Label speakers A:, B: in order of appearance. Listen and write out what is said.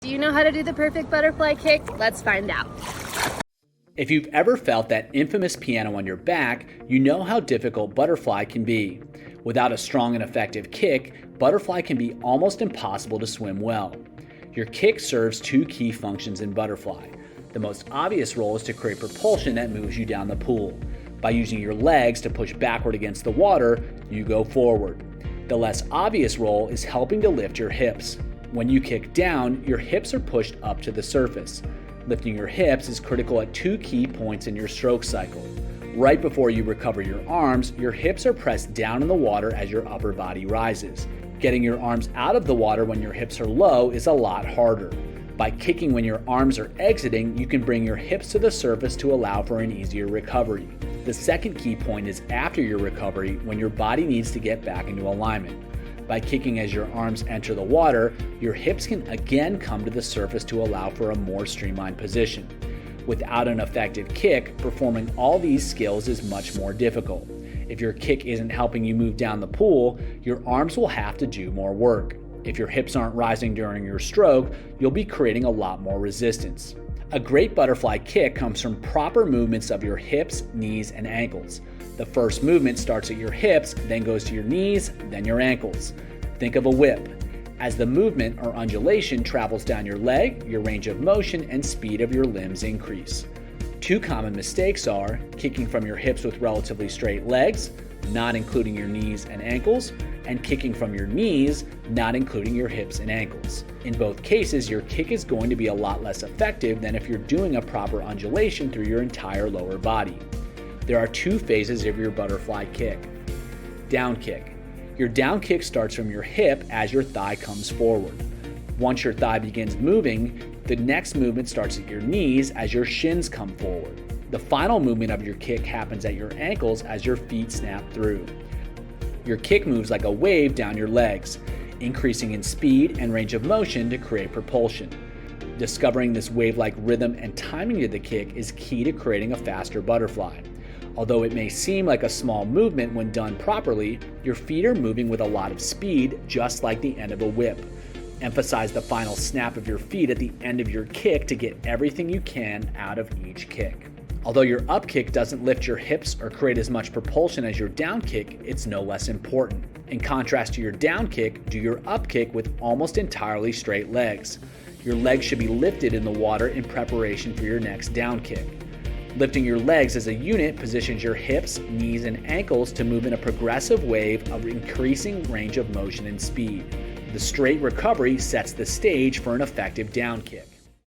A: Do you know how to do the perfect butterfly kick? Let's find out.
B: If you've ever felt that infamous piano on your back, you know how difficult butterfly can be. Without a strong and effective kick, butterfly can be almost impossible to swim well. Your kick serves two key functions in butterfly. The most obvious role is to create propulsion that moves you down the pool. By using your legs to push backward against the water, you go forward. The less obvious role is helping to lift your hips. When you kick down, your hips are pushed up to the surface. Lifting your hips is critical at two key points in your stroke cycle. Right before you recover your arms, your hips are pressed down in the water as your upper body rises. Getting your arms out of the water when your hips are low is a lot harder. By kicking when your arms are exiting, you can bring your hips to the surface to allow for an easier recovery. The second key point is after your recovery, when your body needs to get back into alignment. By kicking as your arms enter the water, your hips can again come to the surface to allow for a more streamlined position. Without an effective kick, performing all these skills is much more difficult. If your kick isn't helping you move down the pool, your arms will have to do more work. If your hips aren't rising during your stroke, you'll be creating a lot more resistance. A great butterfly kick comes from proper movements of your hips, knees, and ankles. The first movement starts at your hips, then goes to your knees, then your ankles. Think of a whip. As the movement or undulation travels down your leg, your range of motion and speed of your limbs increase. Two common mistakes are kicking from your hips with relatively straight legs, not including your knees and ankles, and kicking from your knees, not including your hips and ankles. In both cases, your kick is going to be a lot less effective than if you're doing a proper undulation through your entire lower body. There are two phases of your butterfly kick. Down kick. Your down kick starts from your hip as your thigh comes forward. Once your thigh begins moving, the next movement starts at your knees as your shins come forward. The final movement of your kick happens at your ankles as your feet snap through. Your kick moves like a wave down your legs, increasing in speed and range of motion to create propulsion. Discovering this wave-like rhythm and timing to the kick is key to creating a faster butterfly. Although it may seem like a small movement when done properly, your feet are moving with a lot of speed, just like the end of a whip. Emphasize the final snap of your feet at the end of your kick to get everything you can out of each kick. Although your up kick doesn't lift your hips or create as much propulsion as your down kick, it's no less important. In contrast to your down kick, do your up kick with almost entirely straight legs. Your legs should be lifted in the water in preparation for your next down kick. Lifting your legs as a unit positions your hips, knees, and ankles to move in a progressive wave of increasing range of motion and speed. The straight recovery sets the stage for an effective down kick.